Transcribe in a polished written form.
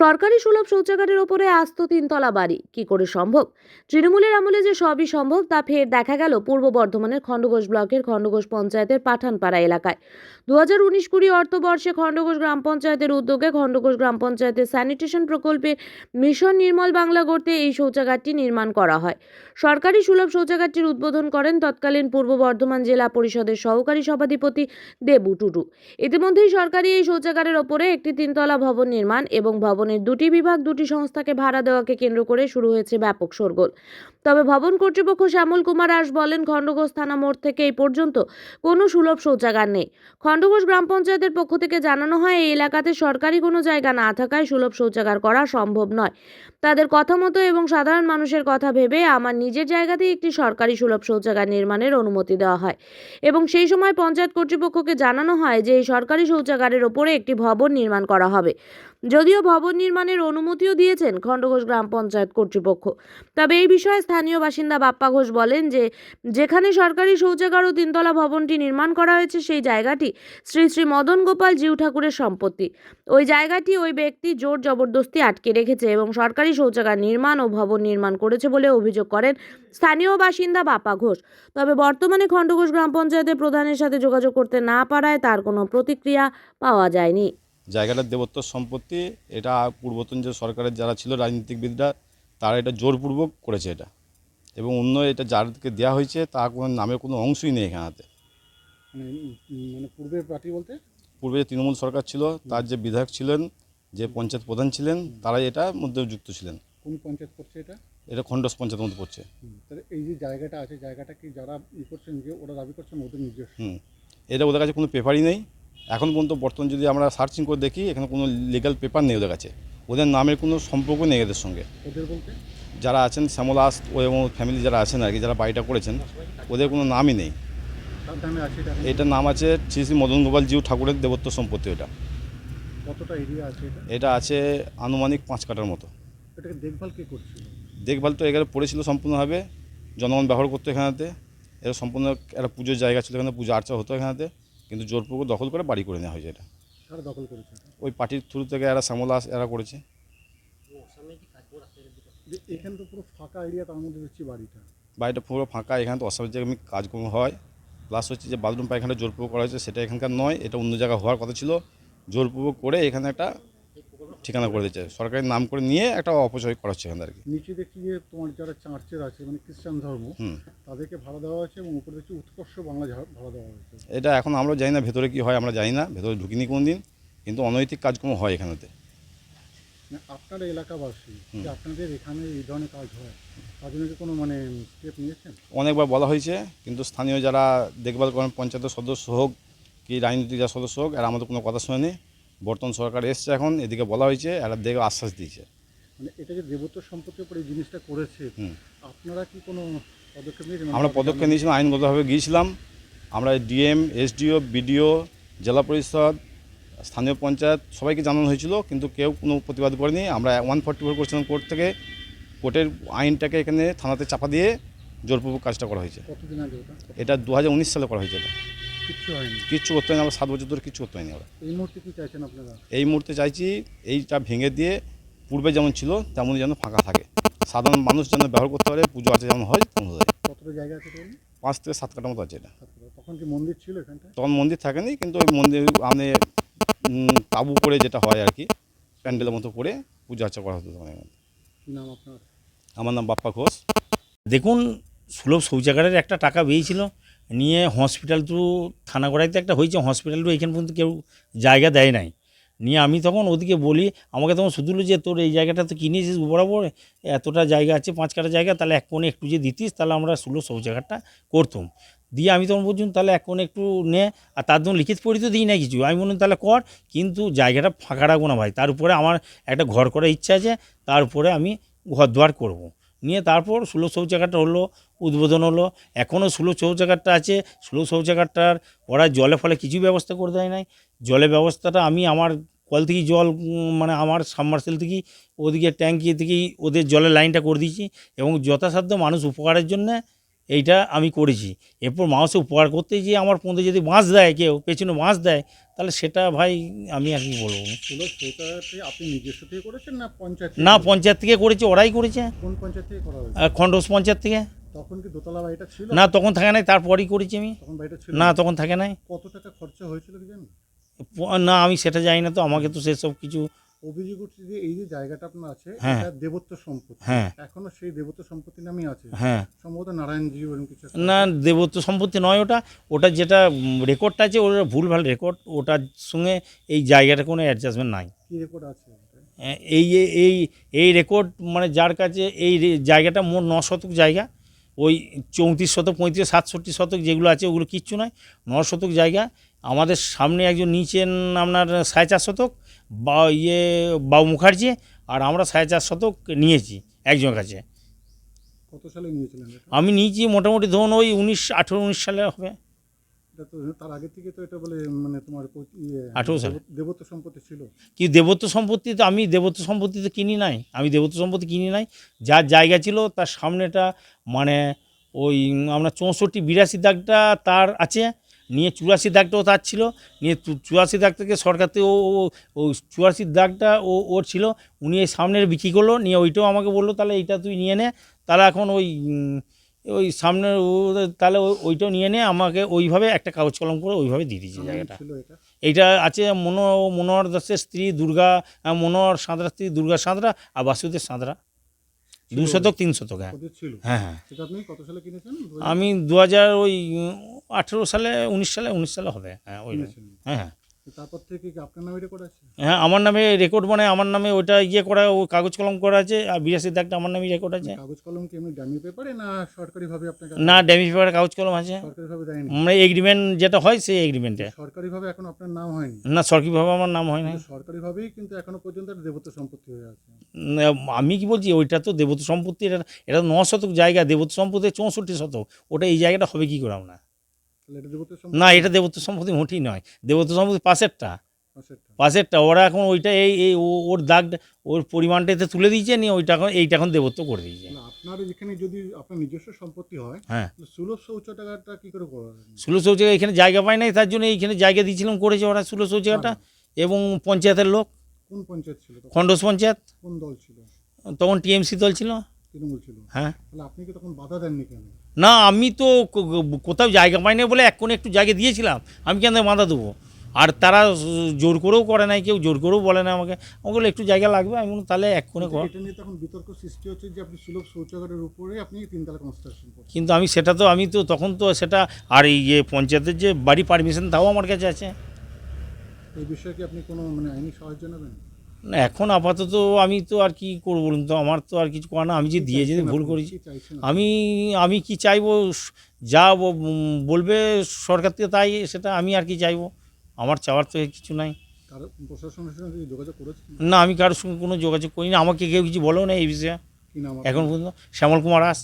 সরকারি সুলভ শৌচাগারের ওপরে আস্ত তিনতলা বাড়ি কি করে সম্ভব? তৃণমূলের আমলে যে সবই সম্ভব তা ফের দেখা গেল পূর্ব বর্ধমানের খণ্ডঘোষ ব্লকের খণ্ডঘোষ পঞ্চায়েতের পাঠানপাড়া এলাকায়। 2019-20 অর্থবর্ষে খণ্ডঘোষ গ্রাম পঞ্চায়েতের উদ্যোগে খণ্ডঘোষ গ্রাম পঞ্চায়েতের স্যানিটেশন প্রকল্পে মিশন নির্মল বাংলা গড়তে এই শৌচাগারটি নির্মাণ করা হয়। সরকারি সুলভ শৌচাগারটির উদ্বোধন করেন তৎকালীন পূর্ব বর্ধমান জেলা পরিষদের সহকারী সভাধিপতি দেবু টুডু। ইতিমধ্যেই সরকারি এই শৌচাগারের ওপরে একটি তিনতলা ভবন নির্মাণ এবং ভবনের দুটি বিভাগ দুটি সংস্থাকে ভাড়া দেওয়াকে কেন্দ্র করে শুরু হয়েছে ব্যাপক শোরগোল। তবে ভবন কর্তৃপক্ষ শ্যামল কুমার আশ বলেন, খণ্ডঘোষ থানা মোড় থেকে এই পর্যন্ত কোনো সুলভ শৌচাগার নেই। খণ্ডঘোষ গ্রাম পঞ্চায়েতের পক্ষ থেকে জানানো হয়, এই এলাকাতে সরকারি কোনো জায়গা না থাকায় সুলভ শৌচাগার করা সম্ভব নয়। তাদের কথা মতো এবং সাধারণ মানুষের কথা ভেবে আমার নিজের জায়গাতেই একটি সরকারি সুলভ শৌচাগার নির্মাণের অনুমতি দেওয়া হয় এবং সেই সময় পঞ্চায়েত কর্তৃপক্ষকে জানানো হয় যে এই সরকারি শৌচাগারের ওপরে একটি ভবন নির্মাণ করা হবে। যদিও ভবন নির্মাণের অনুমতিও দিয়েছেন খণ্ডঘোষ গ্রাম পঞ্চায়েত কর্তৃপক্ষ, তবে এই বিষয়ে স্থানীয় বাসিন্দা বাপ্পা ঘোষ বলেন যে যেখানে সরকারি শৌচাগার ও তিনতলা ভবনটি নির্মাণ করা হয়েছে সেই জায়গাটি শ্রী শ্রী মদন গোপাল জিউ ঠাকুরের সম্পত্তি। ওই জায়গাটি ওই ব্যক্তি জোর জবরদস্তি আটকে রেখেছে এবং সরকারি শৌচাগার নির্মাণ ও ভবন নির্মাণ করেছে বলে অভিযোগ করেন স্থানীয় বাসিন্দা বাপ্পা ঘোষ। তবে বর্তমানে খণ্ডঘোষ গ্রাম পঞ্চায়েতের প্রধানের সাথে যোগাযোগ করতে না পারায় তার কোনো প্রতিক্রিয়া পাওয়া যায়নি। জায়গাটা দেবত্ব সম্পত্তি, এটা পূর্বতন যে সরকারের যারা ছিল রাজনীতিবিদরা তারা এটা জোরপূর্বক করেছে এটা, এবং অন্য এটা যাদেরকে দেওয়া হয়েছে তার কোনো নামের কোনো অংশই নেই এখানেতে। মানে পূর্বের পার্টি বলতে পূর্বে যে তৃণমূল সরকার ছিল তার যে বিধায়ক ছিলেন, যে পঞ্চায়েত প্রধান ছিলেন, তারাই এটার মধ্যে যুক্ত ছিলেন। কোন পঞ্চায়েত করছে এটা? এটা খণ্ডঘোষ পঞ্চায়েতের মধ্যে পড়ছে। তাহলে এই যে জায়গাটা আছে, জায়গাটা কি যারা করছেন যে ওরা দাবি করছেন ওদের নিজস্ব? এটা ওদের কাছে কোনো পেপারই নেই এখন পর্যন্ত। বর্তমান যদি আমরা সার্চিং করে দেখি এখানে কোনো লিগ্যাল পেপার নেই ওদের কাছে, ওদের নামের কোনো সম্পর্ক নেই এদের সঙ্গে। ওদের বলতে যারা আছেন শ্যামল আস ও এবং ফ্যামিলি যারা আছেন আর কি, যারা বাড়িটা করেছেন, ওদের কোনো নামই নেই। তার নামে আছে এটা? এটার নাম আছে শ্রী শ্রী মদন গোপাল জিউ ঠাকুরের দেবত্ব সম্পত্তি। এটা কতটা এরিয়া আছে এটা? এটা আছে আনুমানিক 5 কাঠার মতো। এটাকে দেখভাল কে করছিল? দেখভাল তো এখানে পড়েছিল সম্পূর্ণভাবে, জনগণ ব্যবহার করতো এখানেতে। এটা সম্পূর্ণ একটা পুজোর জায়গা ছিল, এখানে পূজা আর্চা হতো এখানেতে, কিন্তু জোরপূর্বক দখল করে বাড়ি করে নেওয়া হয়েছে। এটা কারা দখল করেছে? ওই পার্টির থ্রু থেকে এরা শ্যামল আস এরা করেছে। এখানে তো পুরো ফাঁকা এরিয়া, তার মধ্যে দেখছি বাড়িটা পুরো ফাঁকা, এখানে তো অস্বাভাবিক কাজকর্ম হয়। প্লাস হচ্ছে যে বাথরুম পায়খানা জোরপূর্বক করা হয়েছে, সেটা এখানকার নয়, এটা অন্য জায়গায় হওয়ার কথা ছিল। জোরপূর্বক করে এখানে একটা ঠিকানা করে দিচ্ছে, সরকারের নাম করে নিয়ে একটা অপচয় করা হচ্ছে এখানে আর কি। নিচে দেখছি যে তোমার যারা চার্চের আছে, মানে খ্রিস্টান ধর্ম, তাদেরকে ভাড়া দেওয়া হয়েছে এবং উপরে দেখছি উৎকর্ষ বাংলা ভাড়া দেওয়া হয়েছে। এটা এখন আমরা জানি না ভেতরে কি হয়, আমরা জানি না, ভেতরে ঢুকিনি কোনো দিন, কিন্তু অনৈতিক কাজকর্ম হয় এখানেতে। আপনারা এলাকাবাসী, যে আপনাদের এখানে এই ধরনের কাজ হয়, তার জন্য কি কোনো মানে স্টেপ নিয়েছেন? অনেকবার বলা হয়েছে, কিন্তু স্থানীয় যারা দেখভাল করেন, পঞ্চায়েতের সদস্য হোক কি রাজনৈতিক যারা সদস্য হোক, এরা আমাদের কোনো কথা শোনেনি। বর্তমান সরকার এসছে এখন, এদিকে বলা হয়েছে, এরা দেখে আশ্বাস দিয়েছে। মানে এটা যে দেবত্ব সম্পত্তির উপরে এই জিনিসটা করেছে, আপনারা কি কোনো পদক্ষেপ নিয়েছেন? আমরা পদক্ষেপ নিয়েছিলাম, আইনগতভাবে গিয়েছিলাম। আমরা ডিএম, এসডিও, বিডিও, জেলা পরিষদ, স্থানীয় পঞ্চায়েত সবাইকে জানানো হয়েছিল, কিন্তু কেউ কোনো প্রতিবাদ করেনি। আমরা 144 করেছিলাম কোর্ট থেকে, কোর্টের আইনটাকে এখানে থানাতে চাপা দিয়ে জোরপূর্বক কাজটা করা হয়েছে। কতদিন আগে ওটা? এটা 2019 সালে করা হয়েছে। এটা কিচ্ছু হয়নি? কিচ্ছু করতে হয়নি, আমরা 7 বছর ধরে কিচ্ছু করতে হয়নি। আমরা এই মুহূর্তে কি চাইছেন আপনারা? এই মুহূর্তে চাইছি এইটা ভেঙে দিয়ে পূর্বে যেমন ছিল তেমনই যেন ফাঁকা থাকে, সাধারণ মানুষ যেন ব্যবহার করতে পারে, পুজো আছে যেমন হয় তেমন হয়। কতটা জায়গা আছে তখন? 5 থেকে 7 কাঠার মতো আছে এটা। তখন কি মন্দির ছিল এখানটায়? তখন মন্দির থাকেনি, কিন্তু ওই মন্দির মানে তাঁবু করে যেটা হয় আর কি, প্যান্ডেলের মতো করে পূজা আর্চা করা হতো তখন এখানে। কী নাম আপনার? আমার নাম বাপ্পা ঘোষ। দেখুন, সুলভ শৌচাগারের একটা টাকা পেয়েছিল, নিয়ে হসপিটাল টু থানাগড়াইতে একটা হয়েছে, হসপিটাল টু এখান পর্যন্ত কেউ জায়গা দেয় নাই। নিয়ে আমি তখন ওদিকে বলি, আমাকে তখন শুধু যে তোর এই জায়গাটা তো কিনেছিস বরাবর, এতটা জায়গা আছে, 5 কাঠা জায়গা, তাহলে এক কোণে একটু যে দিতিস তাহলে আমরা সুলভ শৌচাগারটা করতাম। দিয়ে আমি তখন বলছিলাম তাহলে এক কোণে একটু নে, আর তার জন্য লিখিত পড়ি তো দিই না কিছু। আমি বললাম তাহলে কর, কিন্তু জায়গাটা ফাঁকা রাখবো না ভাই, তার উপরে আমার একটা ঘর করার ইচ্ছা আছে, তার উপরে আমি ঘর দুয়ার করবো। নিয়ে তারপর সুলভ শৌচাগারটা হলো, উদ্বোধন হলো। এখনও সুলভ শৌচাগারটা আছে। সুলভ শৌচাগারটার ওরা জলে ফলে কিছু ব্যবস্থা করে দেয় নাই। জলের ব্যবস্থাটা আমি আমার কল থেকেই জল, মানে আমার সাবমার্সেল থেকেই, ওদিকে ট্যাঙ্কি থেকেই ওদের জলের লাইনটা করে দিয়েছি, এবং যথাসাধ্য মানুষ উপকারের জন্যে এইটা আমি করেছি। এরপর মানুষকে উপকার করতে গিয়ে আমার পথে যদি বাঁশ দেয় কেউ, পেছনে বাঁশ দেয়, তাহলে সেটা ভাই আমি আর কি বলবো। সুলভ শৌচাগারটি আপনি নিজস্ব থেকে করেছেন না পঞ্চায়েত না, পঞ্চায়েত থেকে করেছে, ওরাই করেছে, কোন পঞ্চায়েত থেকে করা হয়েছে? খণ্ডঘোষ পঞ্চায়েত থেকে। তখন কি দোতলা বাড়িটা ছিল? না, তখন থাকে নাই, তারপরেই করেছি আমি। তখন বাড়িটা ছিল না, তখন থাকে নাই। কত টাকা খরচা হয়েছিল কি জানেন? না, আমি সেটা জানি না, তো আমাকে তো সেসব কিছু। অভিযোগ উঠছে যে এই যে জায়গাটা আপনার আছে হ্যাঁ। এটা দেবত্ব সম্পত্তি, হ্যাঁ। এখনো সেই দেবত্ব সম্পত্তি নামই আছে, হ্যাঁ, সম্ভবত নারায়ণজি এরকম কিছু একটা। না, দেবত্ব সম্পত্তি নয় ওটা। ওটা যেটা রেকর্ডটা আছে ওটা ভুলভাল রেকর্ড, ওটার সঙ্গে এই জায়গাটা কোনো অ্যাডজাস্টমেন্ট নাই। কি রেকর্ড আছে এটা? এই এই এই রেকর্ড মানে যার কাছে এই জায়গাটা মোট 9 শতক জায়গা, ওই 34 শতক 35 67 শতক যেগুলো আছে ওগুলো কিচ্ছু নয়, 9 শতক জায়গা। আমাদের সামনে একজন নিচেন আপনার 4.5 শতক বাবু মুখার্জি, আর আমরা 4.5 শতক নিয়েছি একজনের কাছে। কত সালে নিয়েছিলেন এটা? আমি নিয়েছি মোটামুটি ধরুন ওই 19 সালে হবে। এটা তো তার আগে থেকে তো এটা বলে মানে তোমার 18 সালে। দেবত্ব সম্পত্তি ছিল। কি দেবত্ব সম্পত্তি, তো আমি দেবত্ব সম্পত্তি তো কিনি নাই, আমি দেবত্ব সম্পত্তি কিনি নাই। যার জায়গা ছিল তার সামনেটা মানে ওই আমরা 64-82 দাগটা তার আছে, নিয়ে 84 দাগটাও তার ছিল, নিয়ে 84 দাগ থেকে সরকার থেকে ও 84 দাগটা ওর ছিল, উনি এই সামনের বিক্রি করলো, নিয়ে ওইটাও আমাকে বললো তাহলে এইটা তুই নিয়ে নে। তাহলে এখন ওই সামনের তাহলে ওইটাও নিয়ে নে, আমাকে ওইভাবে একটা কাগজ কলম করে ওইভাবে দিয়ে দিয়েছে জায়গাটা। ছিল এটা? এইটা আছে মনোহর দাসের স্ত্রী দুর্গা, মনোহর সাঁতরা স্ত্রী দুর্গা সাঁতরা, আর বাসুদেব সাঁতরা, 2 শতক 3 শতক। হ্যাঁ, ওদের ছিল। হ্যাঁ, হ্যাঁ। সেটা আপনি কত সালে কিনেছেন? আমি 2018 সালে 19 সালে হবে। হ্যাঁ, ওই। কিনেছিলেন। হ্যাঁ, হ্যাঁ, তারপর থেকে কি আপনার নামে রেকর্ড আছে? হ্যাঁ, আমার নামে রেকর্ড মানে আমার নামে ওইটা করা, ও কাগজ কলম করা আছে, আর 82 দাগটা আমার নামে রেকর্ড আছে। কাগজ কলম কি এমনি ডামি পেপারে না সরকারিভাবে আপনাকে? না, ড্যামি পেপারে কাগজ কলম আছে, সরকারিভাবে দেয়নি? মানে এগ্রিমেন্ট যেটা হয় সেই এগ্রিমেন্টে। সরকারিভাবে এখন আপনার নাম হয়নি? না, সরকারিভাবে আমার নাম হয় না। কিন্তু সরকারিভাবেই কিন্তু এখনো পর্যন্ত এটা দেবত্ব সম্পত্তি হয়ে আছে। আমি কি বলছি, ওইটা তো দেবত্ব সম্পত্তি, এটা 9 শতক জায়গা, দেবত্ব সম্পত্তি 64 শতক, ওটা এই জায়গাটা হবে কি করে না? তাহলে এটা দেবত্ব না, সম্পত্তি? এটা দেবত্ব সম্পত্তি মোটেই নয়, দেবত্ব সম্পত্তি পাশেরটা, পাশেরটা। পাশেরটা ওরা এখন ওইটা ওর দাগটা ওর পরিমাণটা এতে তুলে দিয়েছে, নিয়ে এইটা এখন দেবত্ব করে দিয়েছে। না, আপনার যেখানে যদি আপনার নিজস্ব সম্পত্তি হয় হ্যাঁ, তাহলে সুলভ শৌচাগারটা কি করে করা হবে? সুলভ শৌচাগার এখানে জায়গা পায় নাই, তার জন্য এইখানে জায়গা দিয়েছিলাম, করেছে ওরা সুলভ শৌচাগারটা। এবং পঞ্চায়েতের লোক, কোন পঞ্চায়েত ছিল তখন? খণ্ডঘোষ পঞ্চায়েত, কোন দল ছিল? তখন টিএমসি দল ছিল। তৃণমূল ছিল। হ্যাঁ, তাহলে আপনি কি তখন বাধা দেননি কেন? না, আমি তো কোথাও জায়গা পাই না বলে এক্ষুনি একটু জায়গা দিয়েছিলাম, আমি কেন বাধা দেবো? আর তারা জোর করেও করে নাই, কেউ জোর করেও বলে না আমাকে বলে একটু জায়গা লাগবে, আমি বললাম তাহলে এক্ষুনি কর। এটা নিয়ে তখন বিতর্ক সৃষ্টি হচ্ছে যে আপনি সুলভ শৌচাগারের উপরে আপনি তিনতলা কনস্ট্রাকশন করছেন। কিন্তু আমি তো তখন তো সেটা, আর এই পঞ্চায়েতের যে বাড়ি পারমিশন তাও আমার কাছে আছে। এই বিষয়ে কি আপনি কোনো মানে আইনি সাহায্য নেবেন? না, এখন আপাতত আমি তো আর কি করবো বলুন তো, আমার তো আর কিছু করার না, আমি যে দিয়ে যদি ভুল করেছি। কি চাইছেন? আমি কি চাইবো, যা বলবে সরকার থেকে তাই, সেটা আমি আর কি চাইবো, আমার চাওয়ার তো কিছু নাই। কারো প্রশাসনের সঙ্গে কি যোগাযোগ করেছেন? না, আমি কারোর সঙ্গে কোনো যোগাযোগ করিনি, আমাকে কেউ কিছু বলেও না এই বিষয়ে কি নাম এখন পর্যন্ত। শ্যামল কুমার দাস।